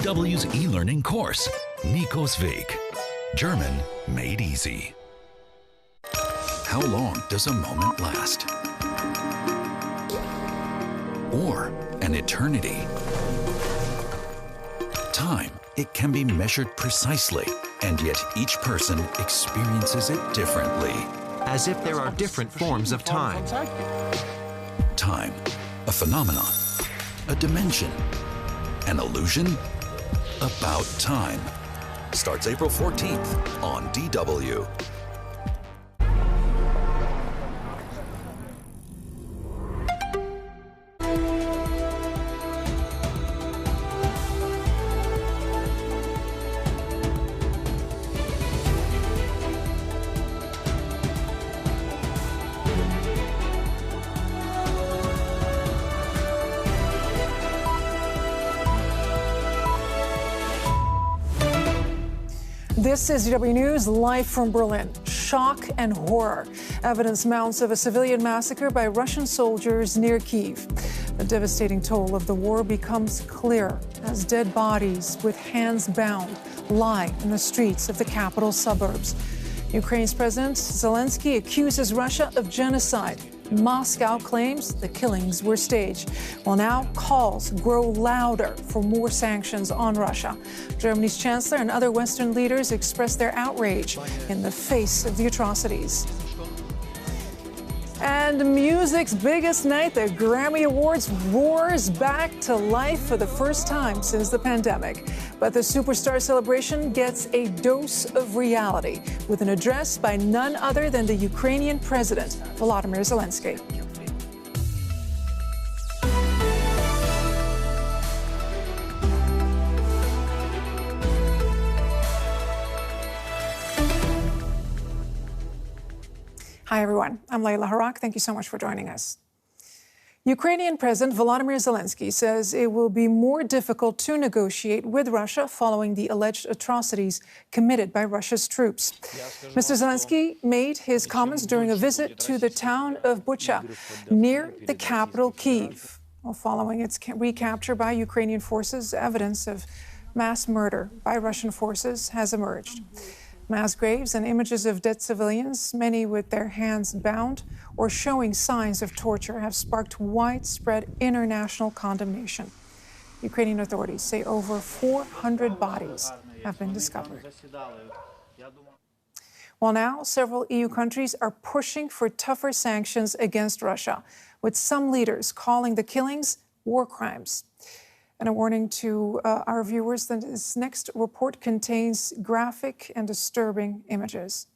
DW's e-learning course, Nico's Weg. German made easy. How long does a moment last? Or an eternity? Time, it can be measured precisely, and yet each person experiences it differently. As if there are different forms of time. Time, a phenomenon, a dimension, an illusion about time. Starts April 14th on DW. This is DW News, live from Berlin. Shock and horror. Evidence mounts of a civilian massacre by Russian soldiers near Kyiv. The devastating toll of the war becomes clear as dead bodies with hands bound lie in the streets of the capital suburbs. Ukraine's President Zelensky accuses Russia of genocide. Moscow claims the killings were staged. Well, now calls grow louder for more sanctions on Russia. Germany's chancellor and other Western leaders express their outrage in the face of the atrocities. And music's biggest night, the Grammy Awards, roars back to life for the first time since the pandemic. But the superstar celebration gets a dose of reality with an address by none other than the Ukrainian President, Volodymyr Zelensky. Hi, everyone. I'm Layla Harak. Thank you so much for joining us. Ukrainian President Volodymyr Zelensky says it will be more difficult to negotiate with Russia following the alleged atrocities committed by Russia's troops. Mr. Zelensky made his comments during a visit to the town of Bucha, near the capital, Kyiv. Well, following its recapture by Ukrainian forces, evidence of mass murder by Russian forces has emerged. Mass graves and images of dead civilians, many with their hands bound or showing signs of torture, have sparked widespread international condemnation. Ukrainian authorities say over 400 bodies have been discovered. While now, several EU countries are pushing for tougher sanctions against Russia, with some leaders calling the killings war crimes. And a warning to our viewers that this next report contains graphic and disturbing images.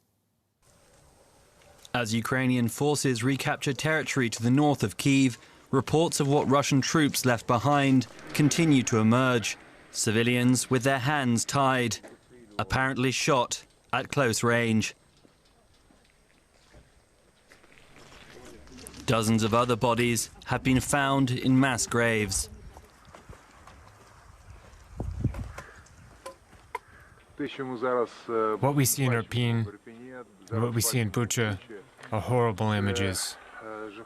As Ukrainian forces recapture territory to the north of Kyiv, reports of what Russian troops left behind continue to emerge. Civilians with their hands tied, apparently shot at close range. Dozens of other bodies have been found in mass graves. What we see in Irpin and what we see in Bucha are horrible images.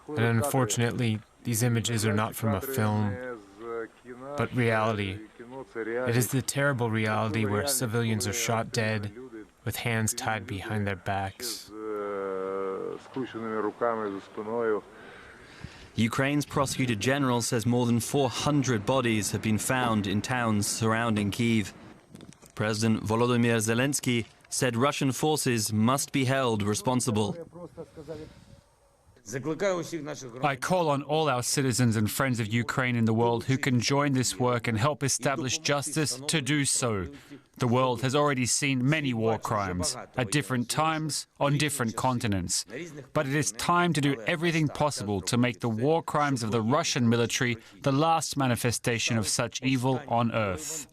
And unfortunately, these images are not from a film, but reality. It is the terrible reality where civilians are shot dead with hands tied behind their backs. Ukraine's Prosecutor General says more than 400 bodies have been found in towns surrounding Kyiv. President Volodymyr Zelensky said Russian forces must be held responsible. I call on all our citizens and friends of Ukraine in the world who can join this work and help establish justice to do so. The world has already seen many war crimes at different times on different continents. But it is time to do everything possible to make the war crimes of the Russian military the last manifestation of such evil on earth.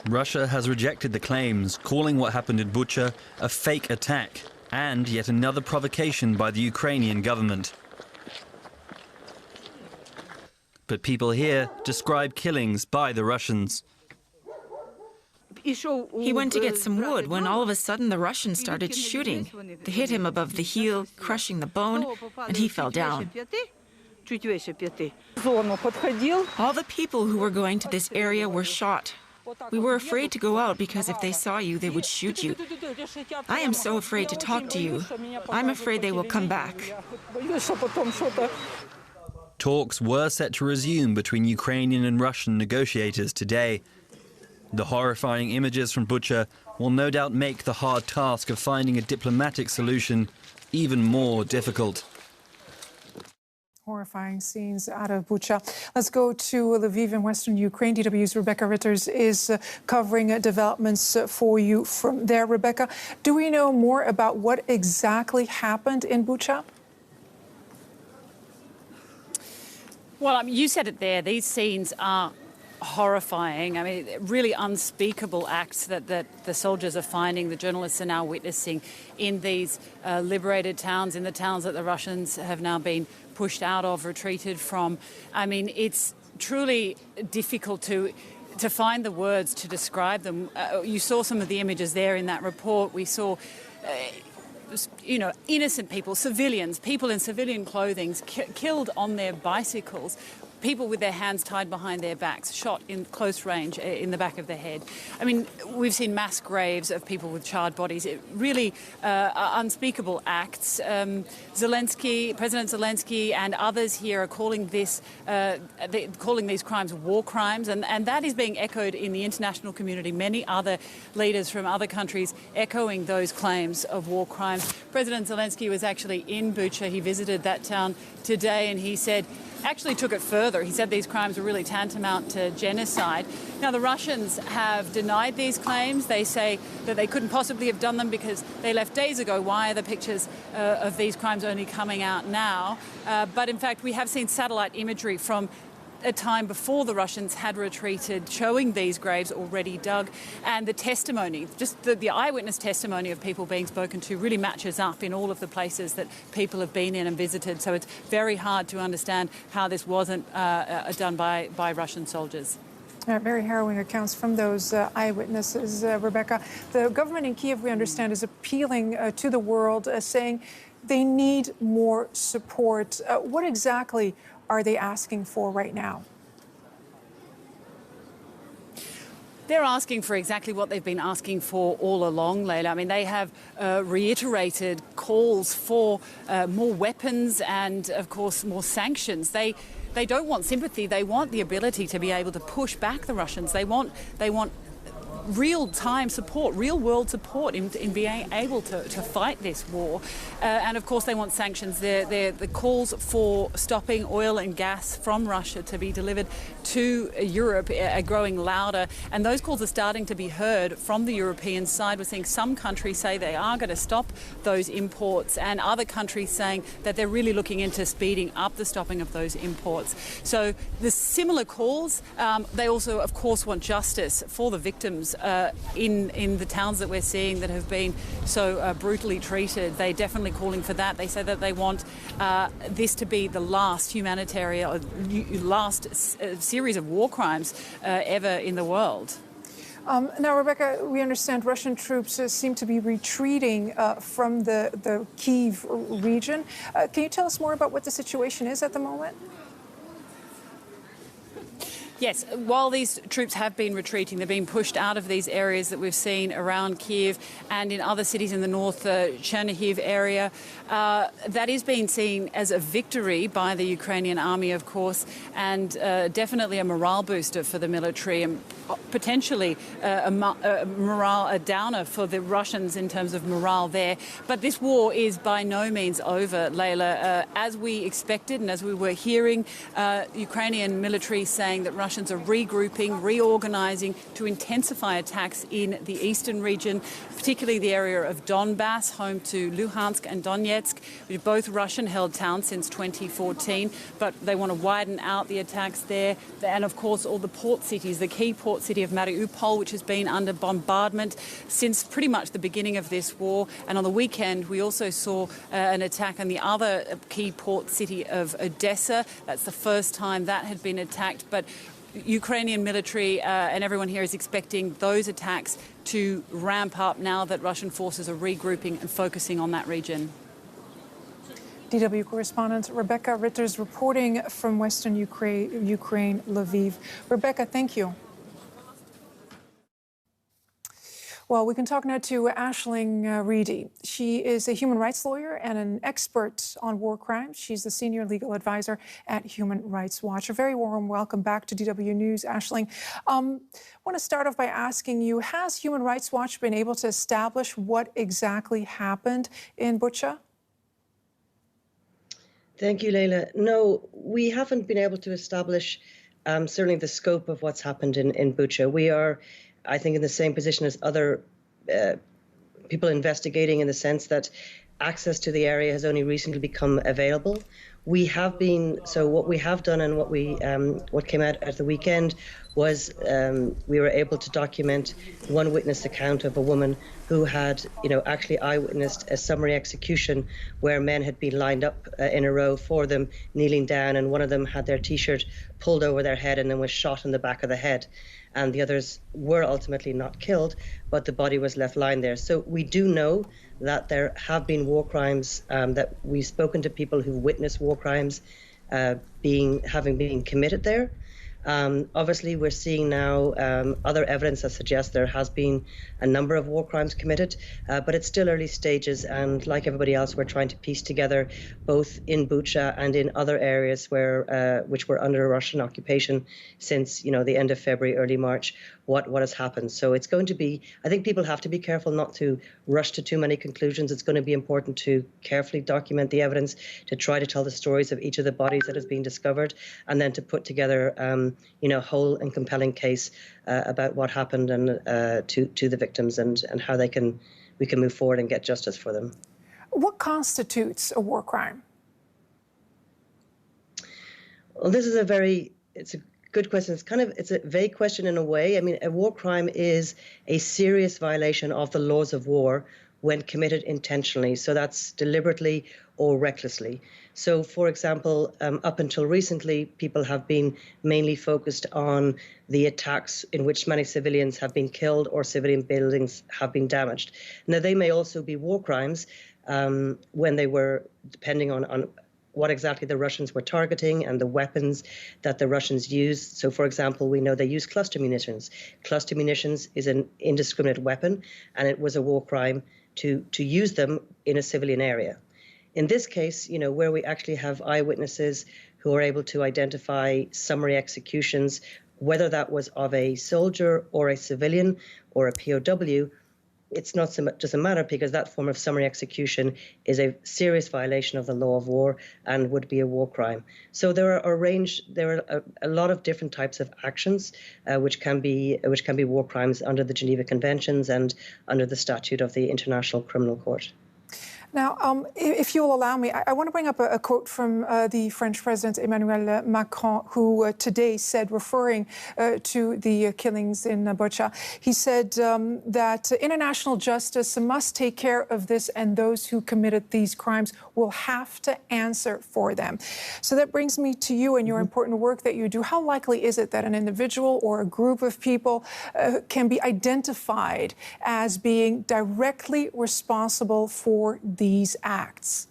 Russia has rejected the claims, calling what happened in Bucha a fake attack and yet another provocation by the Ukrainian government. But people here describe killings by the Russians. He went to get some wood when all of a sudden the Russians started shooting. They hit him above the heel, crushing the bone, and he fell down. All the people who were going to this area were shot. We were afraid to go out because if they saw you, they would shoot you. I am so afraid to talk to you. I'm afraid they will come back. Talks were set to resume between Ukrainian and Russian negotiators today. The horrifying images from Bucha will no doubt make the hard task of finding a diplomatic solution even more difficult. Horrifying scenes out of Bucha. Let's go to Lviv in western Ukraine. DW's Rebecca Ritters is covering developments for you from there. Rebecca, do we know more about what exactly happened in Bucha? Well, you said it there. These scenes are horrifying. I mean, really unspeakable acts that the soldiers are finding, the journalists are now witnessing in these liberated towns, in the towns that the Russians have now been pushed out of, retreated from. I mean, it's truly difficult to find the words to describe them. You saw some of the images there in that report. We saw innocent people, civilians, people in civilian clothing killed on their bicycles, people with their hands tied behind their backs, shot in close range in the back of the head. I mean, we've seen mass graves of people with charred bodies. It really unspeakable acts. President Zelensky and others here are calling calling these crimes war crimes, and that is being echoed in the international community. Many other leaders from other countries echoing those claims of war crimes. President Zelensky was actually in Bucha. He visited that town today, and he actually took it further. He said these crimes were really tantamount to genocide. Now, the Russians have denied these claims. They say that they couldn't possibly have done them because they left days ago. Why are the pictures of these crimes only coming out now? But in fact, we have seen satellite imagery from a time before the Russians had retreated, showing these graves already dug. And the testimony, just the eyewitness testimony of people being spoken to really matches up in all of the places that people have been in and visited. So it's very hard to understand how this wasn't done by Russian soldiers. Very harrowing accounts from those eyewitnesses, Rebecca. The government in Kyiv, we understand, is appealing to the world, saying they need more support. What exactly are they asking for right now? They're asking for exactly what they've been asking for all along, Layla. I mean, they have reiterated calls for more weapons and, of course, more sanctions. They don't want sympathy. They want the ability to be able to push back the Russians. They want real-time support, real-world support in being able to fight this war. And, of course, they want sanctions. The calls for stopping oil and gas from Russia to be delivered to Europe are growing louder. And those calls are starting to be heard from the European side. We're seeing some countries say they are going to stop those imports, and other countries saying that they're really looking into speeding up the stopping of those imports. So the similar calls, they also, of course, want justice for the victims in the towns that we're seeing that have been so brutally treated. They're definitely calling for that. They say that they want this to be the last humanitarian or last series of war crimes ever in the world. Now, Rebecca, we understand Russian troops seem to be retreating from the Kyiv region. Can you tell us more about what the situation is at the moment? Yes, while these troops have been retreating, they're being pushed out of these areas that we've seen around Kyiv and in other cities in the north, Chernihiv area. That is being seen as a victory by the Ukrainian army, of course, and definitely a morale booster for the military and potentially a downer for the Russians in terms of morale there. But this war is by no means over, Layla. As we expected and as we were hearing, Ukrainian military saying that Russians are regrouping, reorganising to intensify attacks in the eastern region, particularly the area of Donbass, home to Luhansk and Donetsk, which are both Russian-held towns since 2014, but they want to widen out the attacks there. And, of course, all the port cities, the key port city of Mariupol, which has been under bombardment since pretty much the beginning of this war. And on the weekend, we also saw an attack on the other key port city of Odessa. That's the first time that had been attacked. But Ukrainian military and everyone here is expecting those attacks to ramp up now that Russian forces are regrouping and focusing on that region. DW correspondent Rebecca Ritters reporting from Western Ukraine, Lviv. Rebecca, thank you. Well, we can talk now to Aisling Reedy. She is a human rights lawyer and an expert on war crimes. She's the senior legal advisor at Human Rights Watch. A very warm welcome back to DW News, Aisling. I want to start off by asking you, has Human Rights Watch been able to establish what exactly happened in Bucha? Thank you, Leila. No, we haven't been able to establish certainly the scope of what's happened in Bucha. We are, I think, in the same position as other people investigating, in the sense that access to the area has only recently become available. We have been, so what we have done and what came out at the weekend was we were able to document one witness account of a woman who had, actually eyewitnessed a summary execution where men had been lined up in a row for them, kneeling down, and one of them had their T-shirt pulled over their head and then was shot in the back of the head. And the others were ultimately not killed, but the body was left lying there. So we do know that there have been war crimes, that we've spoken to people who've witnessed war crimes having been committed there. Obviously, we're seeing now other evidence that suggests there has been a number of war crimes committed, but it's still early stages. And like everybody else, we're trying to piece together, both in Bucha and in other areas which were under Russian occupation since the end of February, early March, what has happened. So it's going to be, I think people have to be careful not to rush to too many conclusions. It's going to be important to carefully document the evidence, to try to tell the stories of each of the bodies that has been discovered, and then to put together whole and compelling case about what happened and to the victims and how we can move forward and get justice for them. What constitutes a war crime? Well, this is it's a good question. It's a vague question in a way. I mean, a war crime is a serious violation of the laws of war when committed intentionally. So that's deliberately or recklessly. So, for example, up until recently, people have been mainly focused on the attacks in which many civilians have been killed or civilian buildings have been damaged. Now, they may also be war crimes when they were, depending on what exactly the Russians were targeting and the weapons that the Russians used. So, for example, we know they use cluster munitions. Cluster munitions is an indiscriminate weapon, and it was a war crime to use them in a civilian area. In this case, where we actually have eyewitnesses who are able to identify summary executions, whether that was of a soldier or a civilian or a POW, it's not so much just a matter, because that form of summary execution is a serious violation of the law of war and would be a war crime. So there are a lot of different types of actions which can be war crimes under the Geneva Conventions and under the statute of the International Criminal Court. Now, if you'll allow me, I want to bring up a quote from the French President Emmanuel Macron, who today said, referring to the killings in Bucha, he said that international justice must take care of this, and those who committed these crimes will have to answer for them. So that brings me to you and your important work that you do. How likely is it that an individual or a group of people can be identified as being directly responsible for these acts?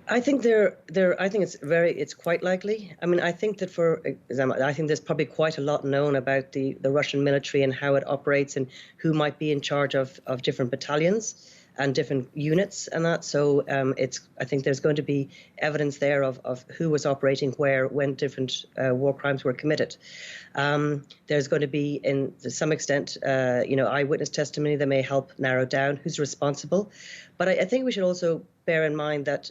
I think it's quite likely. I mean, I think that for example, I think there's probably quite a lot known about the Russian military and how it operates and who might be in charge of different battalions and different units and that. So I think there's going to be evidence there of who was operating where when different war crimes were committed. There's going to be, to some extent, eyewitness testimony that may help narrow down who's responsible. But I think we should also bear in mind that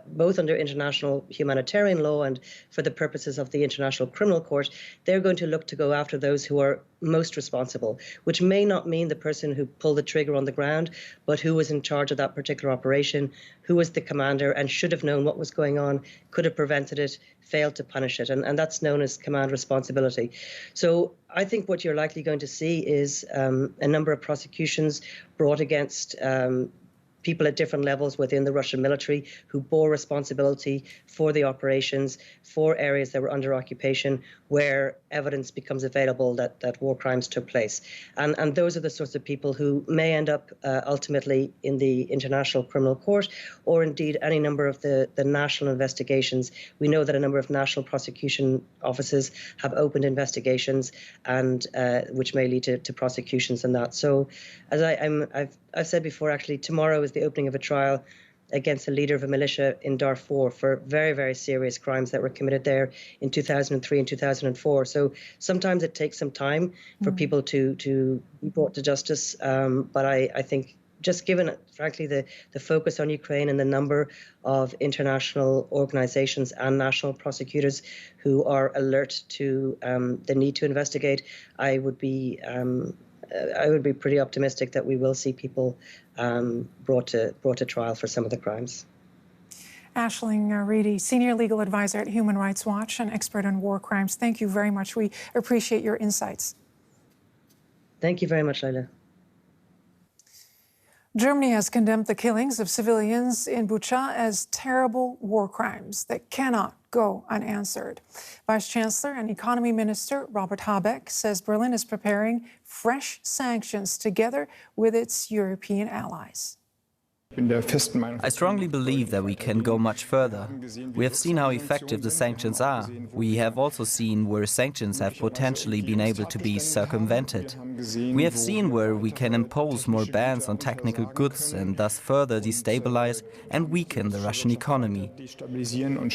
both under international humanitarian law and for the purposes of the International Criminal Court, they're going to look to go after those who are most responsible, which may not mean the person who pulled the trigger on the ground, but who was in charge of that particular operation, who was the commander and should have known what was going on, could have prevented it, failed to punish it. And that's known as command responsibility. So I think what you're likely going to see is a number of prosecutions brought against people at different levels within the Russian military who bore responsibility for the operations, for areas that were under occupation, where evidence becomes available that war crimes took place. And those are the sorts of people who may end up ultimately in the International Criminal Court, or indeed any number of the national investigations. We know that a number of national prosecution offices have opened investigations, and which may lead to prosecutions and that. So, as I've said before, actually, tomorrow is the opening of a trial against the leader of a militia in Darfur for very, very serious crimes that were committed there in 2003 and 2004. So sometimes it takes some time for people to be brought to justice. But I think just given, frankly, the focus on Ukraine and the number of international organizations and national prosecutors who are alert to the need to investigate, I would be pretty optimistic that we will see people brought to trial for some of the crimes. Aisling Reedy, Senior Legal Advisor at Human Rights Watch and expert on war crimes. Thank you very much. We appreciate your insights. Thank you very much, Leila. Germany has condemned the killings of civilians in Bucha as terrible war crimes that cannot go unanswered. Vice Chancellor and Economy Minister Robert Habeck says Berlin is preparing fresh sanctions together with its European allies. I strongly believe that we can go much further. We have seen how effective the sanctions are. We have also seen where sanctions have potentially been able to be circumvented. We have seen where we can impose more bans on technical goods and thus further destabilize and weaken the Russian economy.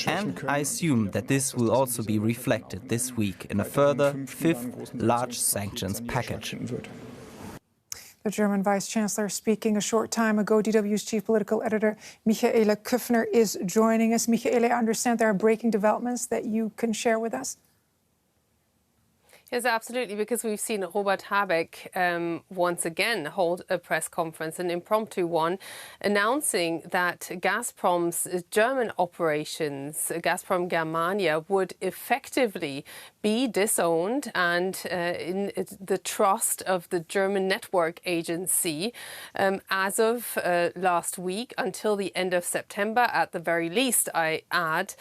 And I assume that this will also be reflected this week in a further fifth large sanctions package. The German Vice Chancellor speaking a short time ago. DW's Chief Political Editor Michaela Küffner is joining us. Michaela, I understand there are breaking developments that you can share with us. Yes, absolutely, because we've seen Robert Habeck once again hold a press conference, an impromptu one, announcing that Gazprom's German operations, Gazprom Germania, would effectively be disowned and in the trust of the German network agency as of last week until the end of September, at the very least, I add,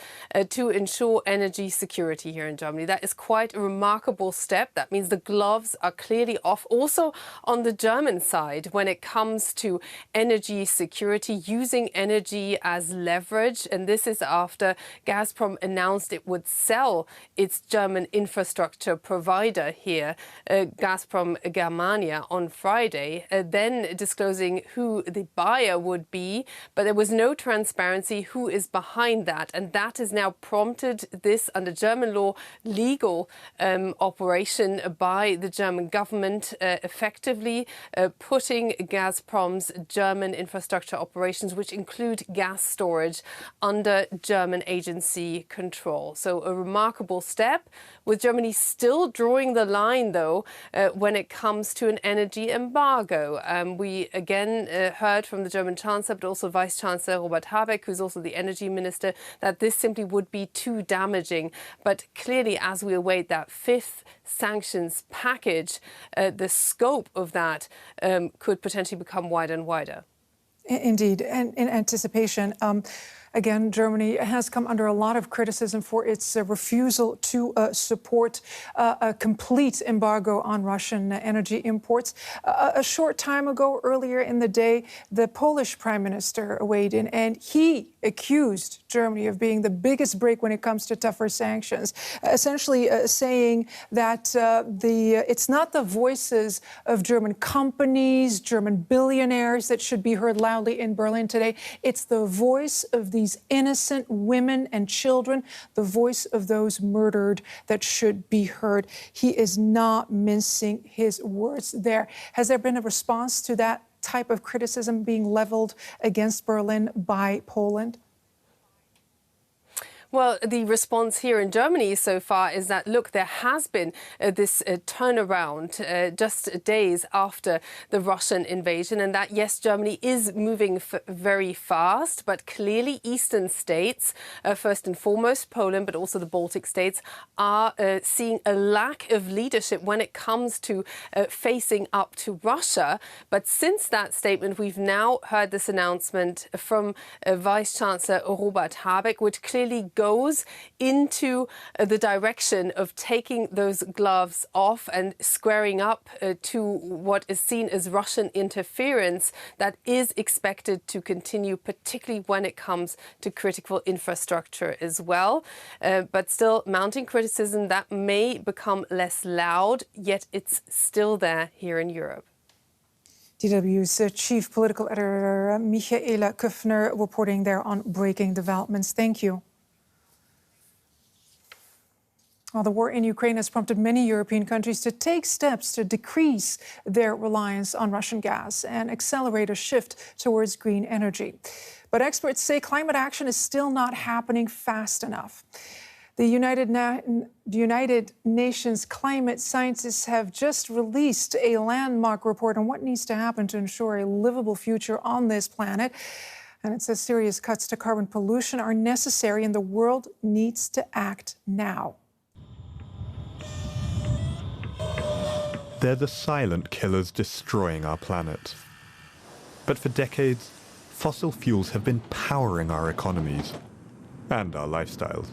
to ensure energy security here in Germany. That is quite a remarkable step. That means the gloves are clearly off also on the German side when it comes to energy security, using energy as leverage. And this is after Gazprom announced it would sell its German infrastructure provider here, Gazprom Germania, on Friday, then disclosing who the buyer would be. But there was no transparency who is behind that. And that has now prompted this, under German law, legal operation by the German government, effectively putting Gazprom's German infrastructure operations, which include gas storage, under German agency control. So a remarkable step, with Germany still drawing the line, though, when it comes to an energy embargo. We again heard from the German Chancellor, but also Vice Chancellor Robert Habeck, who's also the energy minister, that this simply would be too damaging. But clearly, as we await that fifth sanctions package, the scope of that could potentially become wider and wider. Indeed, and in anticipation. Again, Germany has come under a lot of criticism for its refusal to support a complete embargo on Russian energy imports. A short time ago, earlier in the day, the Polish Prime Minister weighed in, and he accused Germany of being the biggest break when it comes to tougher sanctions, essentially saying that it's not the voices of German companies, German billionaires that should be heard loudly in Berlin today. It's the voice of these innocent women and children, the voice of those murdered, that should be heard. He is not mincing his words there. Has there been a response to that type of criticism being leveled against Berlin by Poland? Well, the response here in Germany so far is that, look, there has been this turnaround just days after the Russian invasion, and that, yes, Germany is moving very fast, but clearly eastern states, first and foremost Poland, but also the Baltic states, are seeing a lack of leadership when it comes to facing up to Russia. But since that statement, we've now heard this announcement from Vice-Chancellor Robert Habeck, which clearly goes into the direction of taking those gloves off and squaring up to what is seen as Russian interference that is expected to continue, particularly when it comes to critical infrastructure as well. But still mounting criticism that may become less loud, yet it's still there here in Europe. DW's chief political editor, Michaela Köffner, reporting there on breaking developments. Thank you. Well, the war in Ukraine has prompted many European countries to take steps to decrease their reliance on Russian gas and accelerate a shift towards green energy. But experts say climate action is still not happening fast enough. The United Nations climate scientists have just released a landmark report on what needs to happen to ensure a livable future on this planet. And it says serious cuts to carbon pollution are necessary and the world needs to act now. They're the silent killers destroying our planet. But for decades, fossil fuels have been powering our economies and our lifestyles.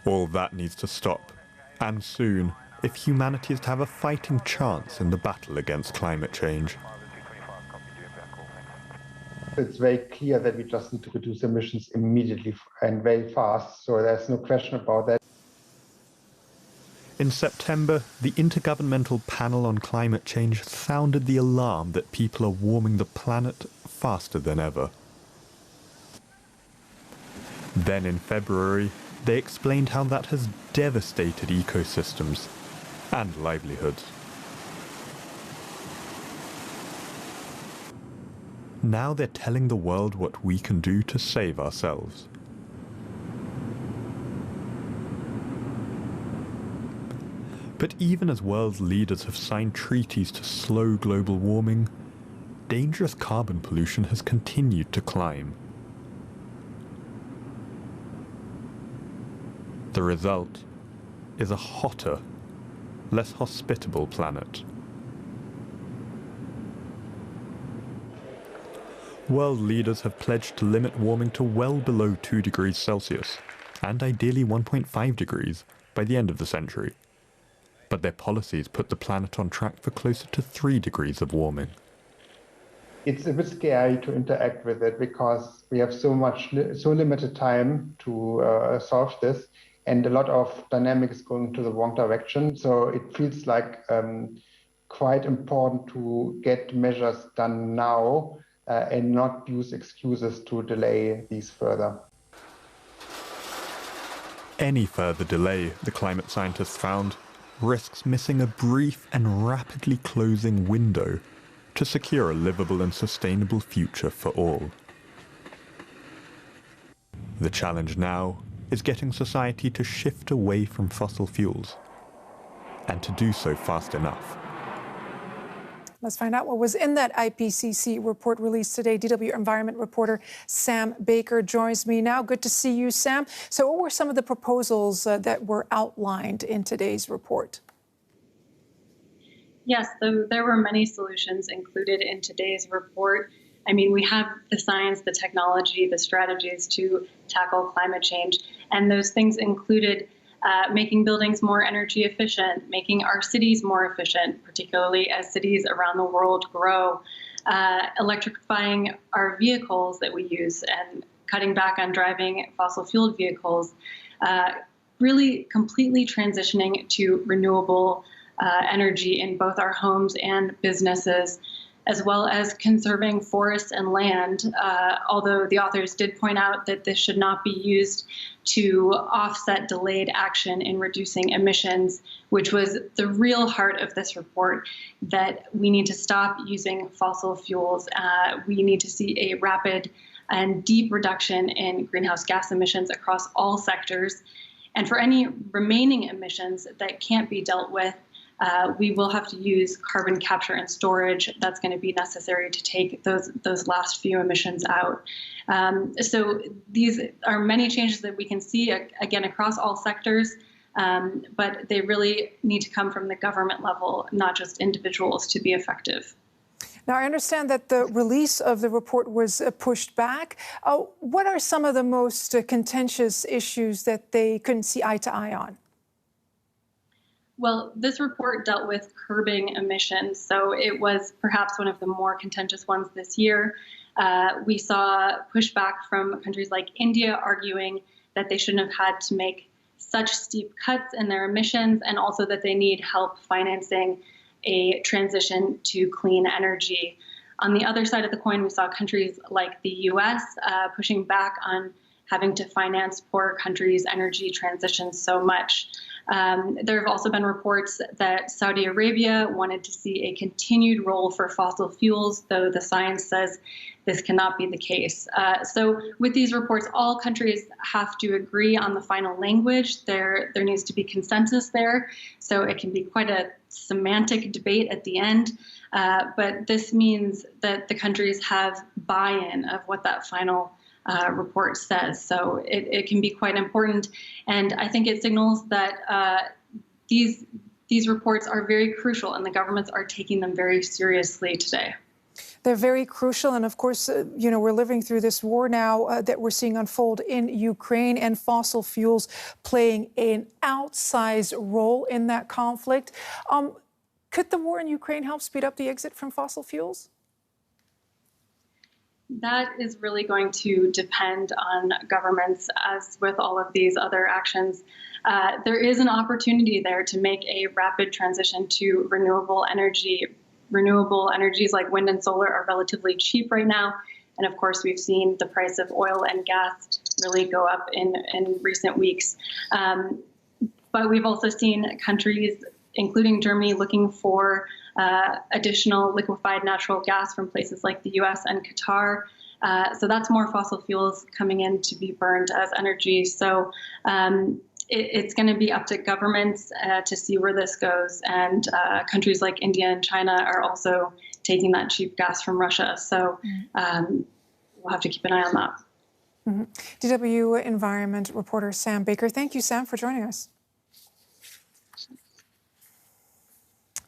All that needs to stop, and soon, if humanity is to have a fighting chance in the battle against climate change. It's very clear that we just need to reduce emissions immediately and very fast, so there's no question about that. In September, the Intergovernmental Panel on Climate Change sounded the alarm that people are warming the planet faster than ever. Then in February, they explained how that has devastated ecosystems and livelihoods. Now they're telling the world what we can do to save ourselves. But even as world leaders have signed treaties to slow global warming, dangerous carbon pollution has continued to climb. The result is a hotter, less hospitable planet. World leaders have pledged to limit warming to well below 2 degrees Celsius, and ideally 1.5 degrees by the end of the century. But their policies put the planet on track for closer to 3 degrees of warming. It's a bit scary to interact with it because we have so limited time to solve this, and a lot of dynamics going to the wrong direction. So it feels like quite important to get measures done now and not use excuses to delay these further. Any further delay, the climate scientists found, risks missing a brief and rapidly closing window to secure a livable and sustainable future for all. The challenge now is getting society to shift away from fossil fuels, and to do so fast enough. Let's find out what was in that IPCC report released today. DW Environment reporter Sam Baker joins me now. Good to see you, Sam. So what were some of the proposals that were outlined in today's report? Yes, there were many solutions included in today's report. I mean, we have the science, the technology, the strategies to tackle climate change, and those things included making buildings more energy efficient, making our cities more efficient, particularly as cities around the world grow, electrifying our vehicles that we use and cutting back on driving fossil-fueled vehicles, really completely transitioning to renewable energy in both our homes and businesses, as well as conserving forests and land, although the authors did point out that this should not be used to offset delayed action in reducing emissions, which was the real heart of this report, that we need to stop using fossil fuels. We need to see a rapid and deep reduction in greenhouse gas emissions across all sectors. And for any remaining emissions that can't be dealt with, we will have to use carbon capture and storage. That's going to be necessary to take those last few emissions out. So these are many changes that we can see, again, across all sectors, but they really need to come from the government level, not just individuals, to be effective. Now, I understand that the release of the report was pushed back. What are some of the most contentious issues that they couldn't see eye to eye on? Well, this report dealt with curbing emissions, so it was perhaps one of the more contentious ones this year. We saw pushback from countries like India arguing that they shouldn't have had to make such steep cuts in their emissions, and also that they need help financing a transition to clean energy. On the other side of the coin, we saw countries like the US pushing back on having to finance poor countries' energy transitions so much. There have also been reports that Saudi Arabia wanted to see a continued role for fossil fuels, though the science says this cannot be the case. So with these reports, all countries have to agree on the final language. There needs to be consensus there, so it can be quite a semantic debate at the end. But this means that the countries have buy-in of what that final report says. So it can be quite important. And I think it signals that these reports are very crucial, and the governments are taking them very seriously today. They're very crucial. And of course, we're living through this war now that we're seeing unfold in Ukraine, and fossil fuels playing an outsized role in that conflict. Could the war in Ukraine help speed up the exit from fossil fuels? That is really going to depend on governments, as with all of these other actions. There is an opportunity there to make a rapid transition to renewable energy. Renewable energies like wind and solar are relatively cheap right now. And of course, we've seen the price of oil and gas really go up in recent weeks. But we've also seen countries, including Germany, looking for additional liquefied natural gas from places like the US and Qatar. So that's more fossil fuels coming in to be burned as energy. So it's going to be up to governments to see where this goes. And countries like India and China are also taking that cheap gas from Russia. So we'll have to keep an eye on that. Mm-hmm. DW Environment reporter Sam Baker. Thank you, Sam, for joining us.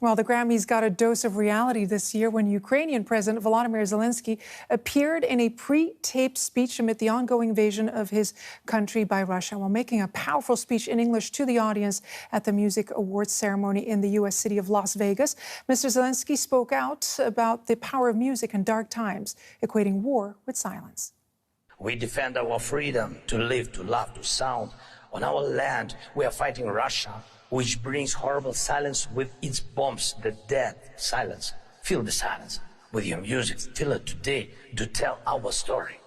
Well, the Grammys got a dose of reality this year when Ukrainian President Volodymyr Zelensky appeared in a pre-taped speech amid the ongoing invasion of his country by Russia, while making a powerful speech in English to the audience at the Music Awards ceremony in the U.S. city of Las Vegas. Mr. Zelensky spoke out about the power of music in dark times, equating war with silence. We defend our freedom to live, to love, to sound. On our land, we are fighting Russia, which brings horrible silence with its bombs, the dead silence. Feel the silence with your music. Feel it today to tell our story.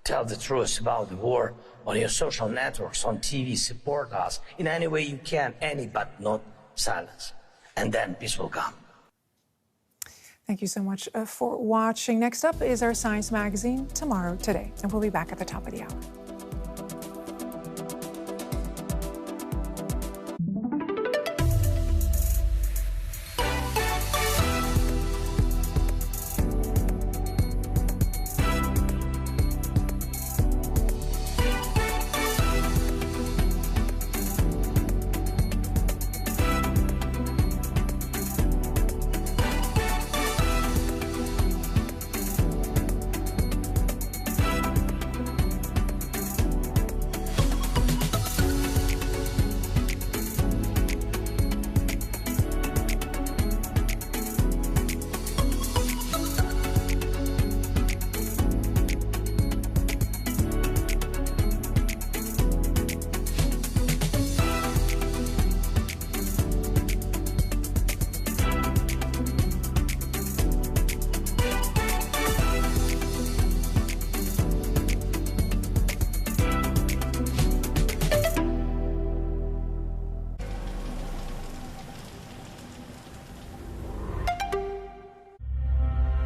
Tell the truth about the war on your social networks, on TV. Support us in any way you can, but not silence. And then peace will come. Thank you so much for watching. Next up is our science magazine, Tomorrow Today. And we'll be back at the top of the hour.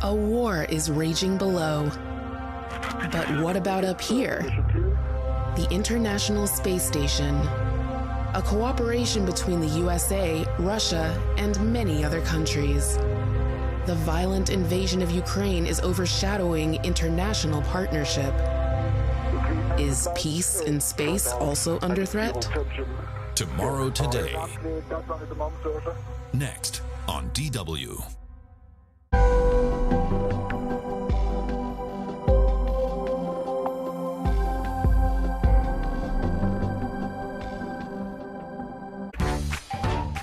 A war is raging below. But what about up here? The International Space Station. A cooperation between the USA, Russia, and many other countries. The violent invasion of Ukraine is overshadowing international partnership. Is peace in space also under threat? Tomorrow Today. Next on DW.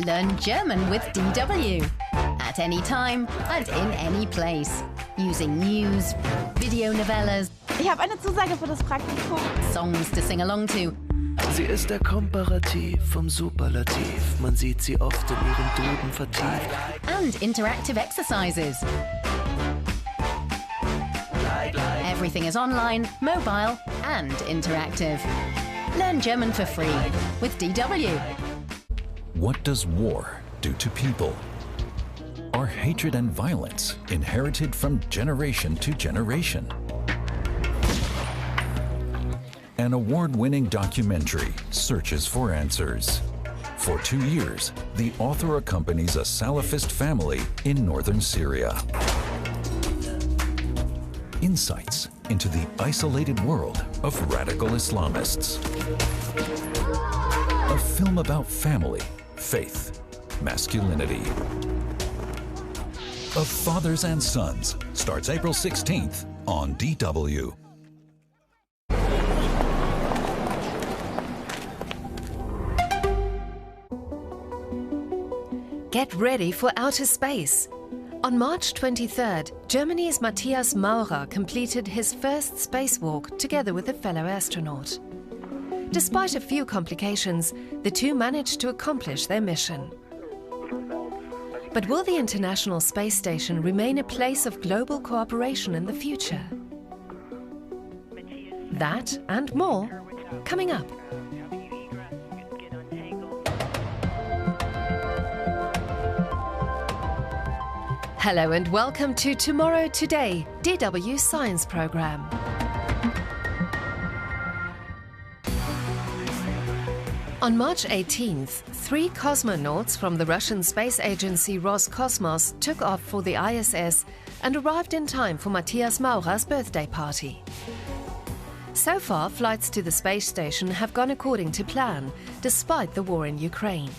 Learn German with DW. At any time and in any place. Using news, video novellas. Ich habe eine Zusage für das Praktikum. Songs to sing along to. Sie ist der Komparativ vom Superlativ. Man sieht sie oft in ihren Duden vertieft. And interactive exercises. Everything is online, mobile, and interactive. Learn German for free with DW. What does war do to people? Are hatred and violence inherited from generation to generation? An award-winning documentary searches for answers. For 2 years, the author accompanies a Salafist family in northern Syria. Insights into the isolated world of radical Islamists. A film about family, faith, masculinity. Of Fathers and Sons starts April 16th on DW. Get ready for outer space. On March 23rd, Germany's Matthias Maurer completed his first spacewalk together with a fellow astronaut. Despite a few complications, the two managed to accomplish their mission. But will the International Space Station remain a place of global cooperation in the future? That and more, coming up. Hello and welcome to Tomorrow Today, DW Science Programme. On March 18th, 3 cosmonauts from the Russian space agency Roscosmos took off for the ISS and arrived in time for Matthias Maurer's birthday party. So far, flights to the space station have gone according to plan, despite the war in Ukraine.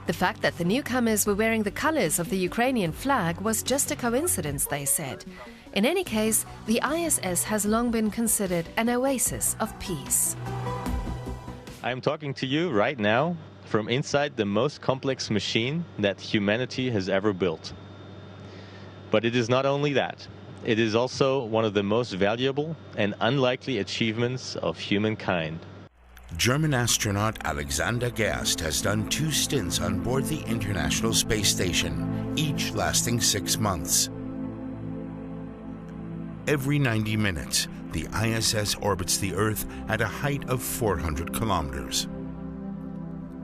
The fact that the newcomers were wearing the colors of the Ukrainian flag was just a coincidence, they said. In any case, the ISS has long been considered an oasis of peace. I'm talking to you right now from inside the most complex machine that humanity has ever built. But it is not only that. It is also one of the most valuable and unlikely achievements of humankind. German astronaut Alexander Gerst has done 2 stints on board the International Space Station, each lasting 6 months. Every 90 minutes, the ISS orbits the Earth at a height of 400 kilometers.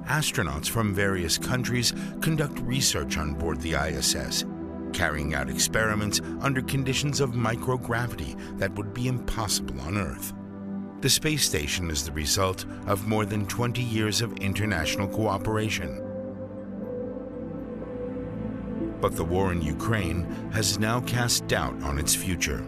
Astronauts from various countries conduct research on board the ISS, carrying out experiments under conditions of microgravity that would be impossible on Earth. The space station is the result of more than 20 years of international cooperation. But the war in Ukraine has now cast doubt on its future.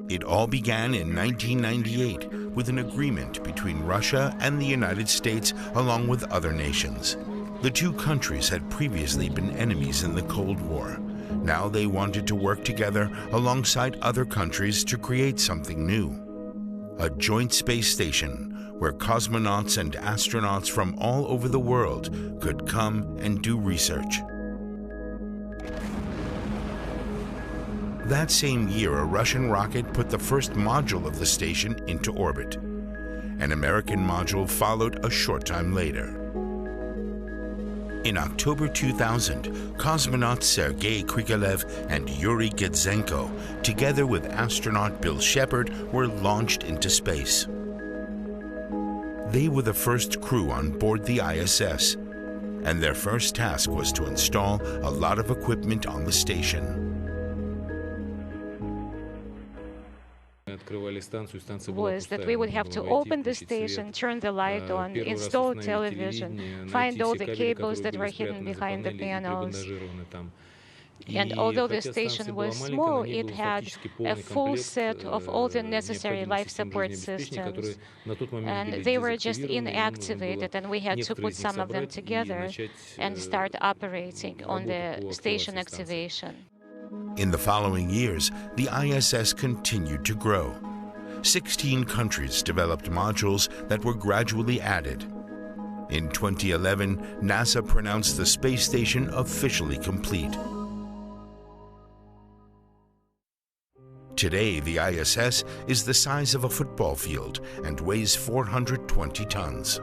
It all began in 1998 with an agreement between Russia and the United States along with other nations. The 2 countries had previously been enemies in the Cold War. Now they wanted to work together alongside other countries to create something new. A joint space station where cosmonauts and astronauts from all over the world could come and do research. That same year, a Russian rocket put the first module of the station into orbit. An American module followed a short time later. In October 2000, cosmonauts Sergei Krikalev and Yuri Gidzenko, together with astronaut Bill Shepard, were launched into space. They were the first crew on board the ISS, and their first task was to install a lot of equipment on the station. was that we would have to open the station, turn the light on, install television, find all the cables that were hidden behind the panels. And although the station was small, it had a full set of all the necessary life support systems. And they were just inactivated, and we had to put some of them together and start operating on the station activation. In the following years, the ISS continued to grow. 16 countries developed modules that were gradually added. In 2011, NASA pronounced the space station officially complete. Today, the ISS is the size of a football field and weighs 420 tons.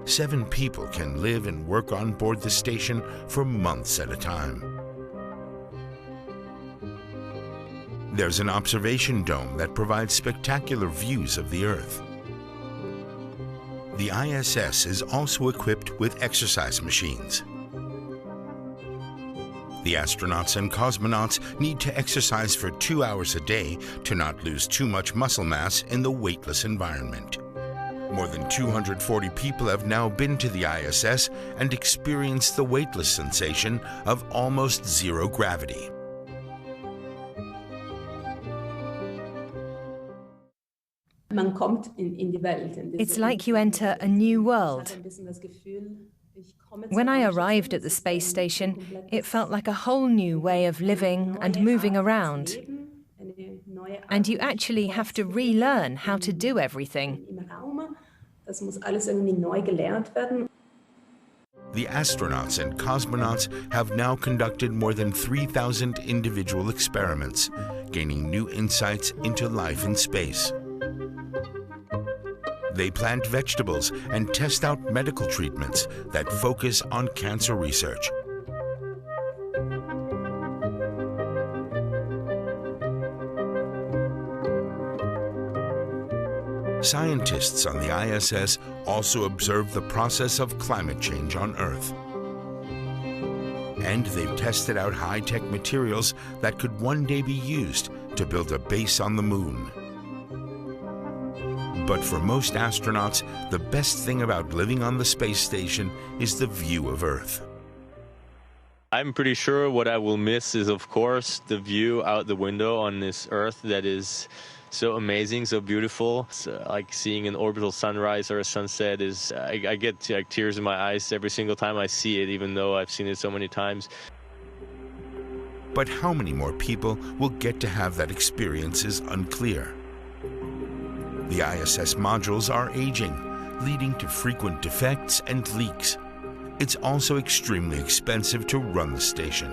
7 people can live and work on board the station for months at a time. There's an observation dome that provides spectacular views of the Earth. The ISS is also equipped with exercise machines. The astronauts and cosmonauts need to exercise for 2 hours a day to not lose too much muscle mass in the weightless environment. More than 240 people have now been to the ISS and experienced the weightless sensation of almost zero gravity. It's like you enter a new world. When I arrived at the space station, it felt like a whole new way of living and moving around. And you actually have to relearn how to do everything. The astronauts and cosmonauts have now conducted more than 3,000 individual experiments, gaining new insights into life in space. They plant vegetables and test out medical treatments that focus on cancer research. Scientists on the ISS also observe the process of climate change on Earth. And they've tested out high-tech materials that could one day be used to build a base on the Moon. But for most astronauts, the best thing about living on the space station is the view of Earth. I'm pretty sure what I will miss is, of course, the view out the window on this Earth that is so amazing, so beautiful. So, like seeing an orbital sunrise or a sunset is, I get like tears in my eyes every single time I see it, even though I've seen it so many times. But how many more people will get to have that experience is unclear. The ISS modules are aging, leading to frequent defects and leaks. It's also extremely expensive to run the station.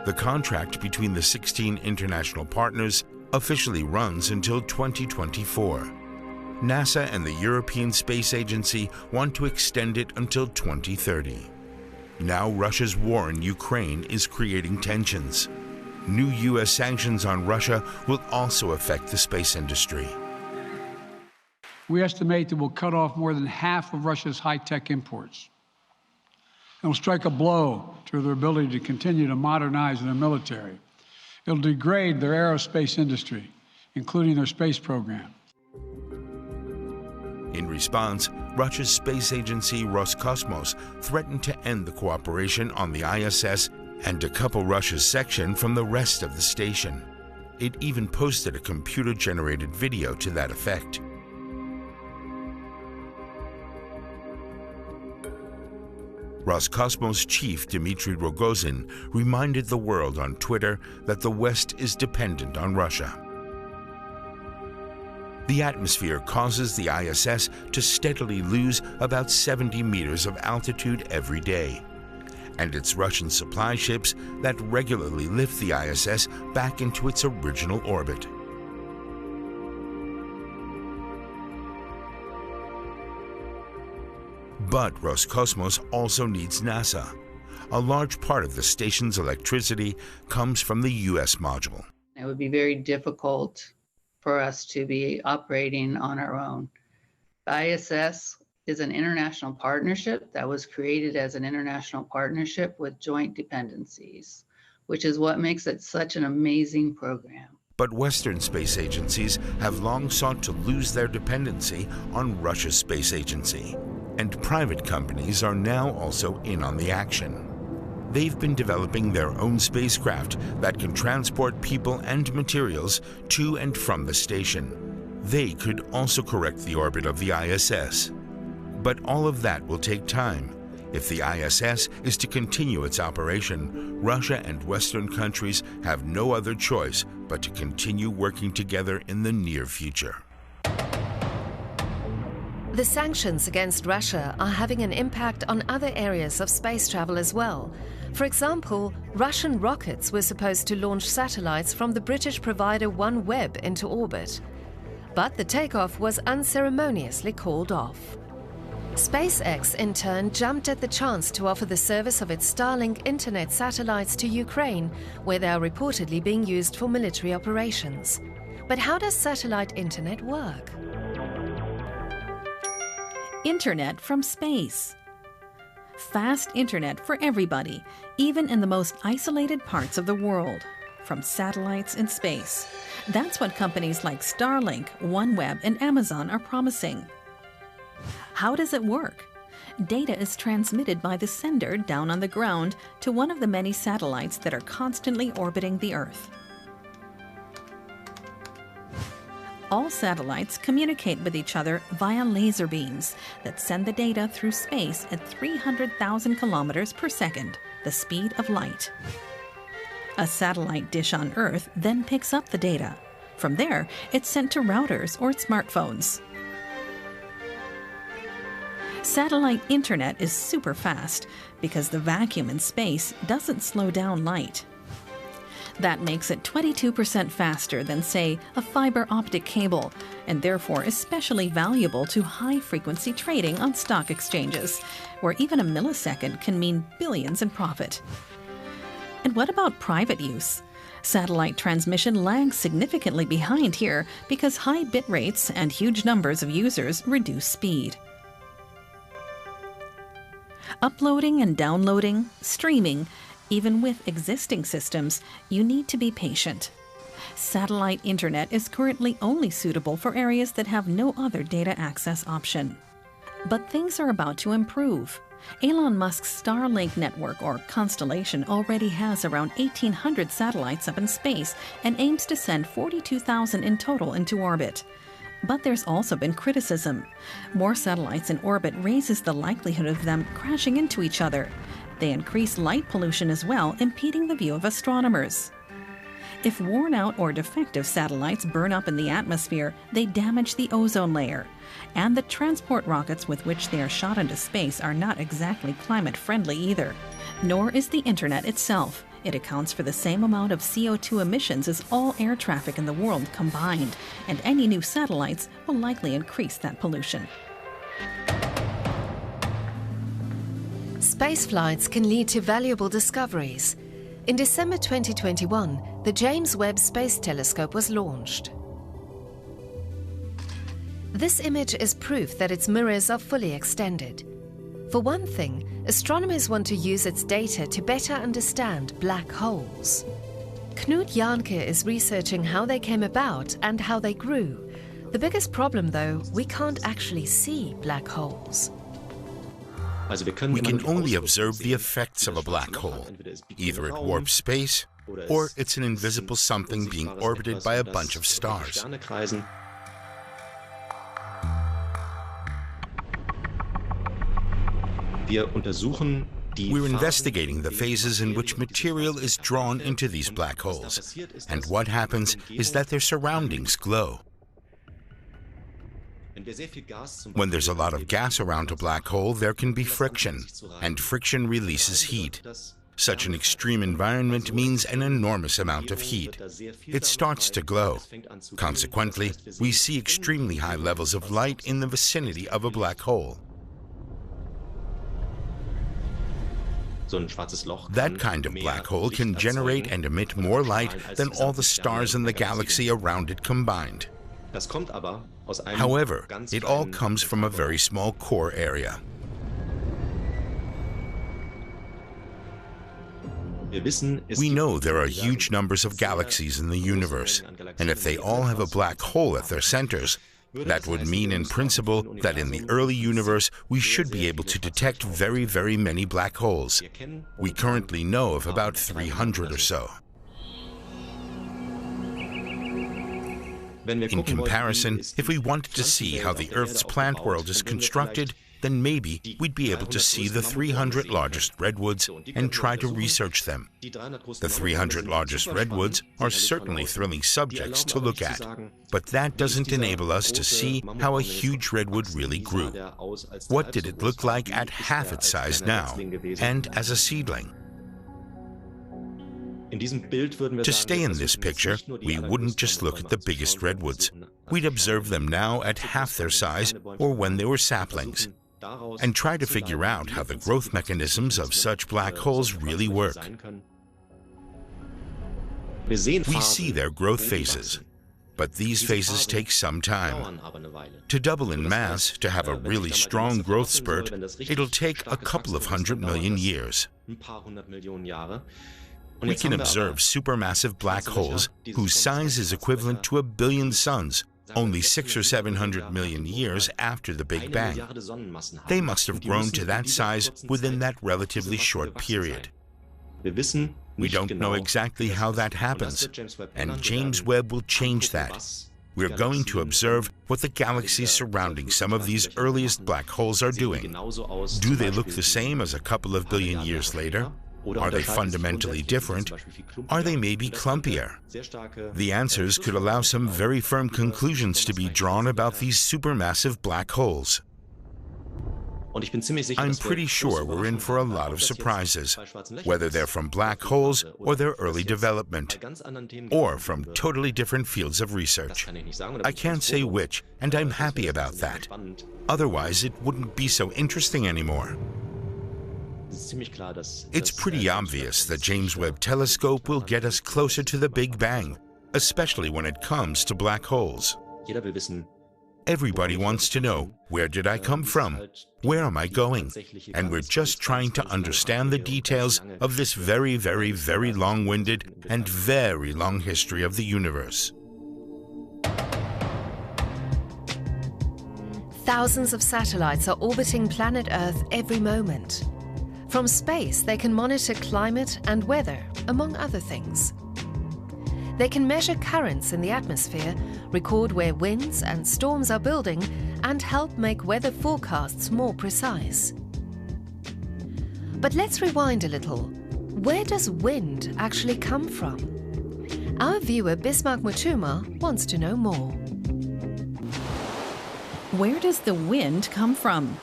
The contract between the 16 international partners officially runs until 2024. NASA and the European Space Agency want to extend it until 2030. Now Russia's war in Ukraine is creating tensions. New U.S. sanctions on Russia will also affect the space industry. We estimate that we'll cut off more than half of Russia's high-tech imports. It'll strike a blow to their ability to continue to modernize their military. It'll degrade their aerospace industry, including their space program. In response, Russia's space agency Roscosmos threatened to end the cooperation on the ISS and decouple Russia's section from the rest of the station. It even posted a computer-generated video to that effect. Roscosmos chief Dmitry Rogozin reminded the world on Twitter that the West is dependent on Russia. The atmosphere causes the ISS to steadily lose about 70 meters of altitude every day, and it's Russian supply ships that regularly lift the ISS back into its original orbit. But Roscosmos also needs NASA. A large part of the station's electricity comes from the U.S. module. It would be very difficult for us to be operating on our own. The ISS is an international partnership that was created as an international partnership with joint dependencies, which is what makes it such an amazing program. But Western space agencies have long sought to lose their dependency on Russia's space agency, and private companies are now also in on the action. They've been developing their own spacecraft that can transport people and materials to and from the station. They could also correct the orbit of the ISS. But all of that will take time. If the ISS is to continue its operation, Russia and Western countries have no other choice but to continue working together in the near future. The sanctions against Russia are having an impact on other areas of space travel as well. For example, Russian rockets were supposed to launch satellites from the British provider OneWeb into orbit. But the takeoff was unceremoniously called off. SpaceX, in turn, jumped at the chance to offer the service of its Starlink internet satellites to Ukraine, where they are reportedly being used for military operations. But how does satellite internet work? Internet from space. Fast internet for everybody, even in the most isolated parts of the world, from satellites in space. That's what companies like Starlink, OneWeb, and Amazon are promising. How does it work? Data is transmitted by the sender down on the ground to one of the many satellites that are constantly orbiting the Earth. All satellites communicate with each other via laser beams that send the data through space at 300,000 kilometers per second, the speed of light. A satellite dish on Earth then picks up the data. From there, it's sent to routers or smartphones. Satellite internet is super fast because the vacuum in space doesn't slow down light. That makes it 22% faster than, say, a fiber optic cable, and therefore especially valuable to high-frequency trading on stock exchanges, where even a millisecond can mean billions in profit. And what about private use? Satellite transmission lags significantly behind here because high bit rates and huge numbers of users reduce speed. Uploading and downloading, streaming, even with existing systems, you need to be patient. Satellite internet is currently only suitable for areas that have no other data access option. But things are about to improve. Elon Musk's Starlink network, or constellation, already has around 1,800 satellites up in space and aims to send 42,000 in total into orbit. But there's also been criticism. More satellites in orbit raises the likelihood of them crashing into each other. They increase light pollution as well, impeding the view of astronomers. If worn out or defective satellites burn up in the atmosphere, they damage the ozone layer. And the transport rockets with which they are shot into space are not exactly climate-friendly either. Nor is the internet itself. It accounts for the same amount of CO2 emissions as all air traffic in the world combined, and any new satellites will likely increase that pollution. Space flights can lead to valuable discoveries. In December 2021, the James Webb Space Telescope was launched. This image is proof that its mirrors are fully extended. For one thing, astronomers want to use its data to better understand black holes. Knut Jahnke is researching how they came about and how they grew. The biggest problem, though, we can't actually see black holes. We can only observe the effects of a black hole. Either it warps space, or it's an invisible something being orbited by a bunch of stars. We're investigating the phases in which material is drawn into these black holes, and what happens is that their surroundings glow. When there's a lot of gas around a black hole, there can be friction, and friction releases heat. Such an extreme environment means an enormous amount of heat. It starts to glow. Consequently, we see extremely high levels of light in the vicinity of a black hole. That kind of black hole can generate and emit more light than all the stars in the galaxy around it combined. However, it all comes from a very small core We know there are huge numbers of galaxies in the universe, and if they all have a black hole at their centers, that would mean in principle that in the early universe we should be able to detect very, very many black holes. We currently know of about 300 or so. In comparison, if we wanted to see how the Earth's plant world is constructed, then maybe we'd be able to see the 300 largest redwoods and try to research them. The 300 largest redwoods are certainly thrilling subjects to look at, but that doesn't enable us to see how a huge redwood really grew. What did it look like at half its size now, and as a seedling? To stay in this picture, we wouldn't just look at the biggest redwoods. We'd observe them now at half their size or when they were saplings, and try to figure out how the growth mechanisms of such black holes really work. We see their growth phases, but these phases take some time. To double in mass, to have a really strong growth spurt, it'll take a couple of 100 million years. We can observe supermassive black holes whose size is equivalent to 1 billion suns, only 600 or 700 million years after the Big Bang. They must have grown to that size within that relatively short period. We don't know exactly how that happens, and James Webb will change that. We're going to observe what the galaxies surrounding some of these earliest black holes are doing. Do they look the same as a couple of billion years later? Are they fundamentally different? Are they maybe clumpier? The answers could allow some very firm conclusions to be drawn about these supermassive black holes. I'm pretty sure we're in for a lot of surprises, whether they're from black holes or their early development, or from totally different fields of research. I can't say which, and I'm happy about that. Otherwise, it wouldn't be so interesting anymore. It's pretty obvious the James Webb Telescope will get us closer to the Big Bang, especially when it comes to black holes. Everybody wants to know, where did I come from? Where am I going? And we're just trying to understand the details of this very, very, very long-winded and very long history of the universe. Thousands of satellites are orbiting planet Earth every moment. From space, they can monitor climate and weather, among other things. They can measure currents in the atmosphere, record where winds and storms are building, and help make weather forecasts more precise. But let's rewind a little. Where does wind actually come from? Our viewer Bismarck Mutuma wants to know more. Where does the wind come from?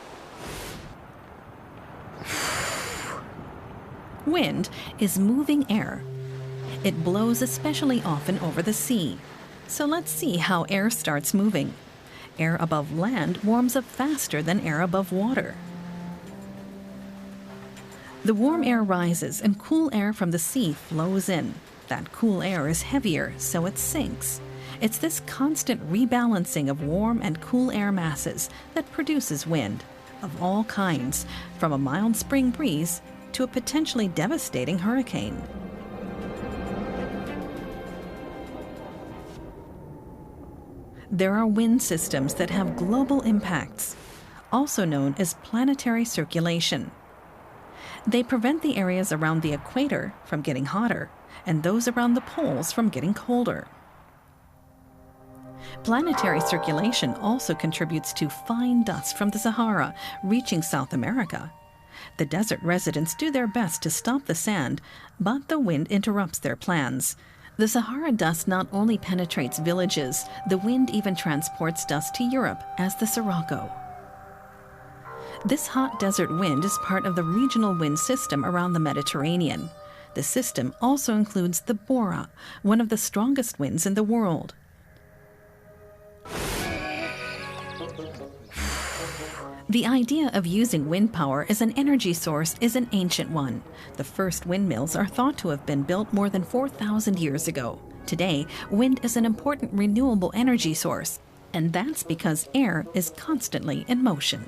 Wind is moving air. It blows especially often over the sea. So let's see how air starts moving. Air above land warms up faster than air above water. The warm air rises and cool air from the sea flows in. That cool air is heavier, so it sinks. It's this constant rebalancing of warm and cool air masses that produces wind, of all kinds, from a mild spring breeze to a potentially devastating hurricane. There are wind systems that have global impacts, also known as planetary circulation. They prevent the areas around the equator from getting hotter and those around the poles from getting colder. Planetary circulation also contributes to fine dust from the Sahara reaching South America. The desert residents do their best to stop the sand, but the wind interrupts their plans. The Sahara dust not only penetrates villages, the wind even transports dust to Europe as the Sirocco. This hot desert wind is part of the regional wind system around the Mediterranean. The system also includes the Bora, one of the strongest winds in the world. The idea of using wind power as an energy source is an ancient one. The first windmills are thought to have been built more than 4,000 years ago. Today, wind is an important renewable energy source, and that's because air is constantly in motion.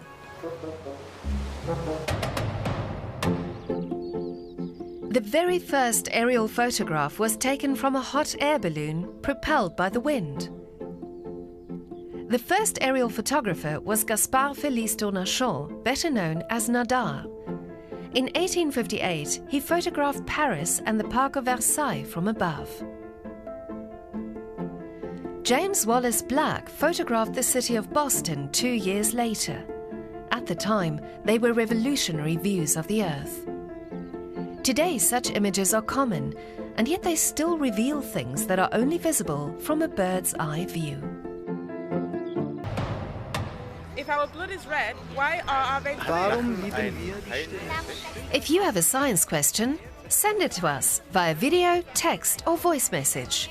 The very first aerial photograph was taken from a hot air balloon propelled by the wind. The first aerial photographer was Gaspard Félix Tournachon, better known as Nadar. In 1858, he photographed Paris and the Park of Versailles from above. James Wallace Black photographed the city of Boston 2 years later. At the time, they were revolutionary views of the Earth. Today, such images are common, and yet they still reveal things that are only visible from a bird's eye view. If our blood is red, why are our veins blue? If you have a science question, send it to us via video, text, or voice message.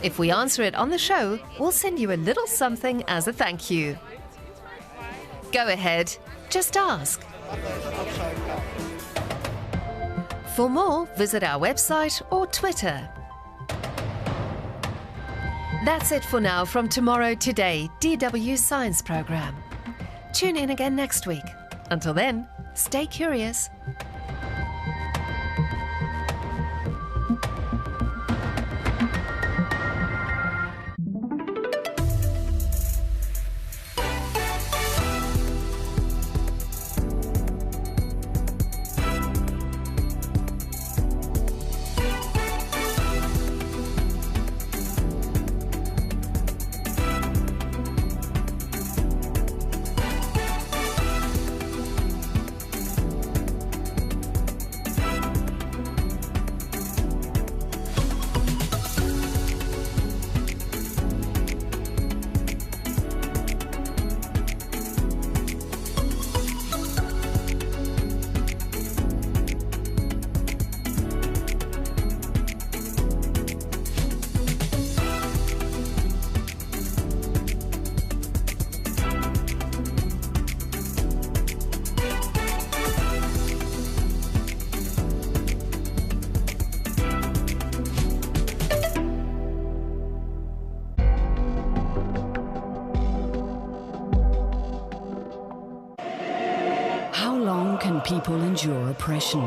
If we answer it on the show, we'll send you a little something as a thank you. Go ahead, just ask. For more, visit our website or Twitter. That's it for now from Tomorrow Today, DW Science Programme. Tune in again next week. Until then, stay curious. People endure oppression.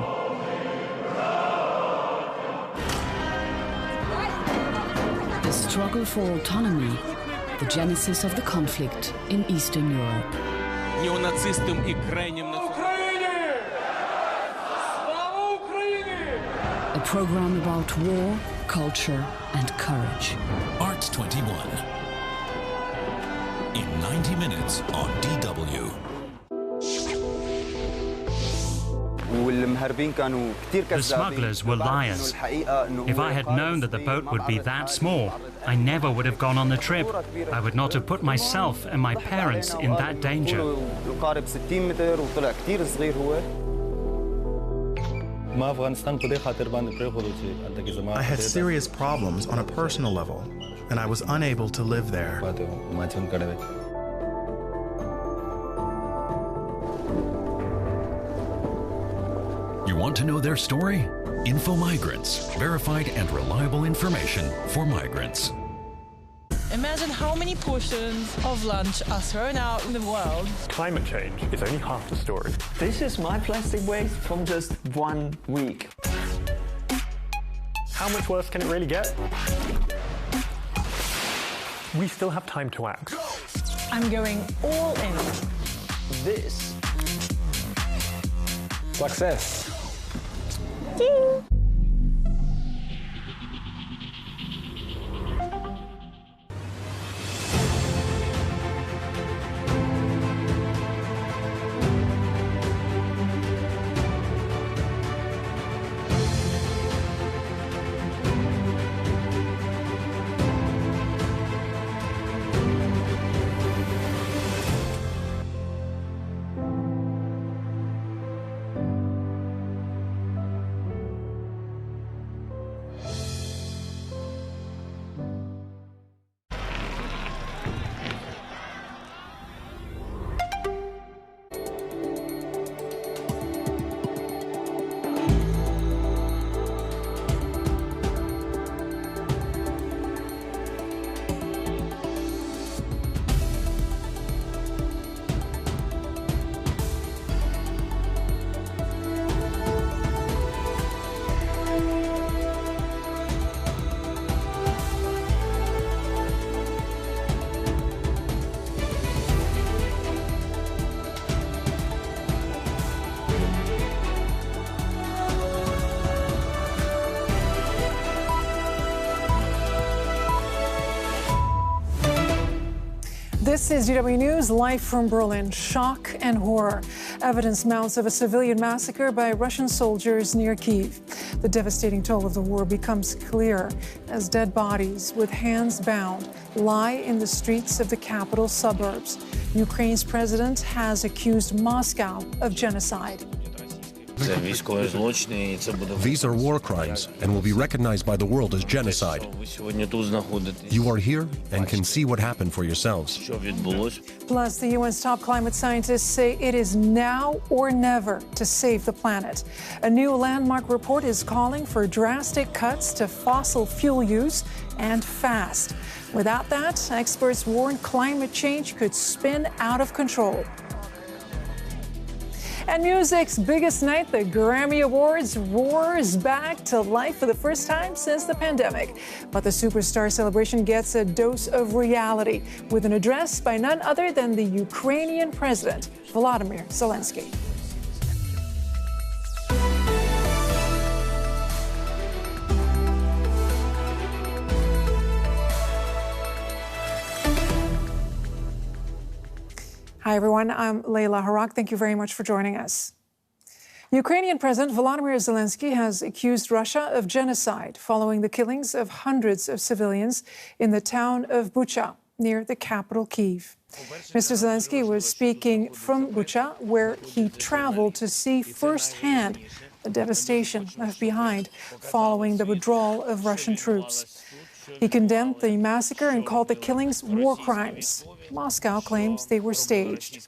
The struggle for autonomy, the genesis of the conflict in Eastern Europe. A program about war, culture, and courage. Arts 21. In 90 minutes on DW. The smugglers were liars. If I had known that the boat would be that small, I never would have gone on the trip. I would not have put myself and my parents in that danger. I had serious problems on a personal level, and I was unable to live there. You want to know their story? Info Migrants, verified and reliable information for migrants. Imagine how many portions of lunch are thrown out in the world. Climate change is only half the story. This is my plastic waste from just 1 week. How much worse can it really get? We still have time to act. I'm going all in. This. Success. Ding. This is DW News, live from Berlin. Shock and horror. Evidence mounts of a civilian massacre by Russian soldiers near Kyiv. The devastating toll of the war becomes clear as dead bodies with hands bound lie in the streets of the capital suburbs. Ukraine's president has accused Moscow of genocide. These are war crimes and will be recognized by the world as genocide. You are here and can see what happened for yourselves. Plus, the UN's top climate scientists say it is now or never to save the planet. A new landmark report is calling for drastic cuts to fossil fuel use and fast. Without that, experts warn climate change could spin out of control. And music's biggest night, the Grammy Awards, roars back to life for the first time since the pandemic. But the superstar celebration gets a dose of reality with an address by none other than the Ukrainian president, Volodymyr Zelensky. Hi, everyone. I'm Leila Harak. Thank you very much for joining us. Ukrainian President Volodymyr Zelensky has accused Russia of genocide following the killings of hundreds of civilians in the town of Bucha, near the capital, Kyiv. Mr. Zelensky was speaking from Bucha, where he traveled to see firsthand the devastation left behind following the withdrawal of Russian troops. He condemned the massacre and called the killings war crimes. Moscow claims they were staged.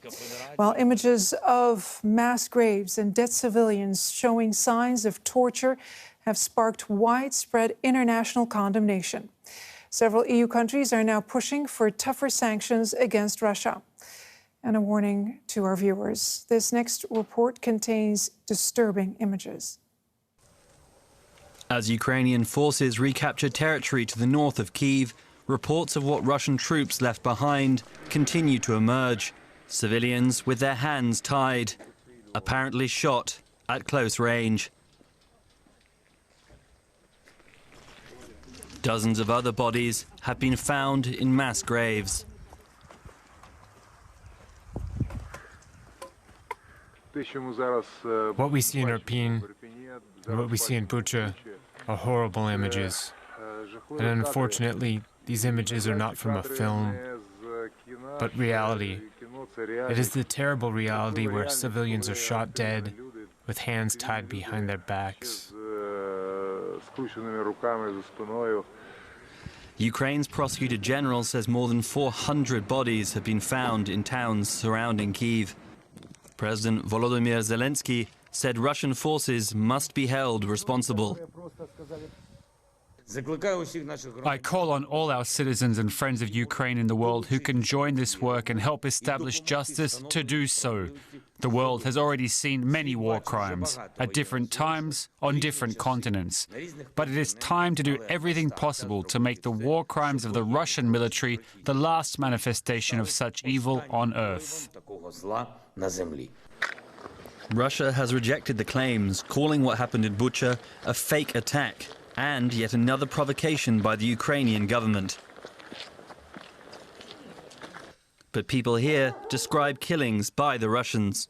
While images of mass graves and dead civilians showing signs of torture have sparked widespread international condemnation. Several EU countries are now pushing for tougher sanctions against Russia. And a warning to our viewers. This next report contains disturbing images. As Ukrainian forces recapture territory to the north of Kyiv, reports of what Russian troops left behind continue to emerge. Civilians with their hands tied, apparently shot at close range. Dozens of other bodies have been found in mass graves. What we see in Irpin and what we see in Bucha are horrible images. And unfortunately, these images are not from a film, but reality. It is the terrible reality where civilians are shot dead with hands tied behind their backs. Ukraine's Prosecutor General says more than 400 bodies have been found in towns surrounding Kyiv. President Volodymyr Zelensky said Russian forces must be held responsible. I call on all our citizens and friends of Ukraine in the world who can join this work and help establish justice to do so. The world has already seen many war crimes at different times on different continents. But it is time to do everything possible to make the war crimes of the Russian military the last manifestation of such evil on earth. Russia has rejected the claims, calling what happened in Bucha a fake attack and yet another provocation by the Ukrainian government. But people here describe killings by the Russians.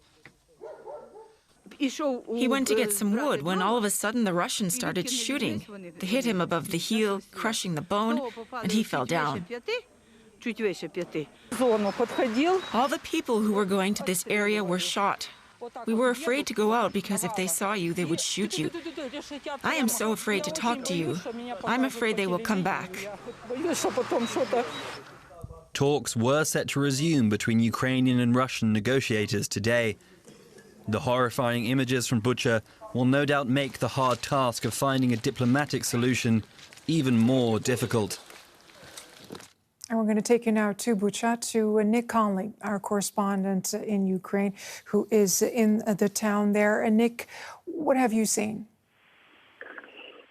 He went to get some wood when all of a sudden the Russians started shooting. They hit him above the heel, crushing the bone, and he fell down. All the people who were going to this area were shot. We were afraid to go out because if they saw you, they would shoot you. I am so afraid to talk to you. I'm afraid they will come back. Talks were set to resume between Ukrainian and Russian negotiators today. The horrifying images from Bucha will no doubt make the hard task of finding a diplomatic solution even more difficult. And we're going to take you now to Bucha, to Nick Conley, our correspondent in Ukraine, who is in the town there. And Nick, what have you seen?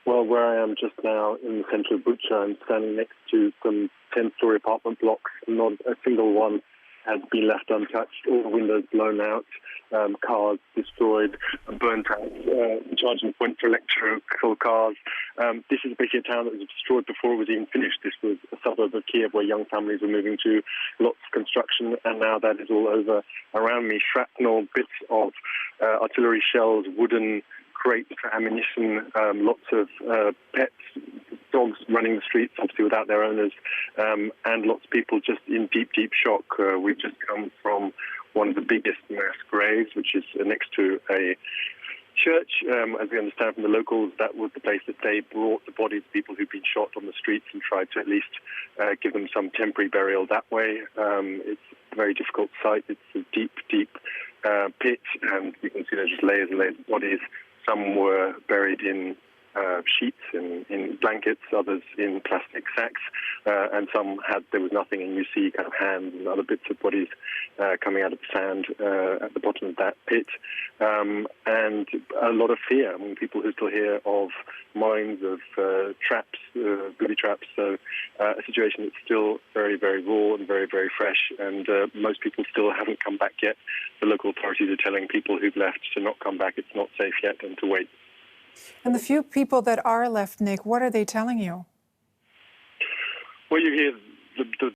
Well, where I am just now in the centre of Bucha, I'm standing next to some 10-story apartment blocks. Not a single one has been left untouched. All the windows blown out, cars destroyed, burnt out, charging point for electrical cars. This is basically a town that was destroyed before it was even finished. This was a suburb of Kiev where young families were moving to. Lots of evacuation, and now that is all over around me. Shrapnel, bits of artillery shells, wooden crates for ammunition, lots of pets, dogs running the streets, obviously without their owners, and lots of people just in deep, deep shock. We've just come from one of the biggest mass graves, which is next to a church. As we understand from the locals, that was the place that they brought the bodies of people who'd been shot on the streets and tried to at least give them some temporary burial that way. It's a very difficult site. It's a deep, deep pit, and you can see there's just layers and layers of bodies. Some were buried in sheets, in blankets, others in plastic sacks, and there was nothing, and you see kind of hands and other bits of bodies coming out of the sand at the bottom of that pit, and a lot of fear among people who still hear of mines, of traps, booby traps, so a situation that's still very, very raw and very, very fresh, and most people still haven't come back yet. The local authorities are telling people who've left to not come back, it's not safe yet, and to wait. And the few people that are left, Nick, what are they telling you? Well, you hear the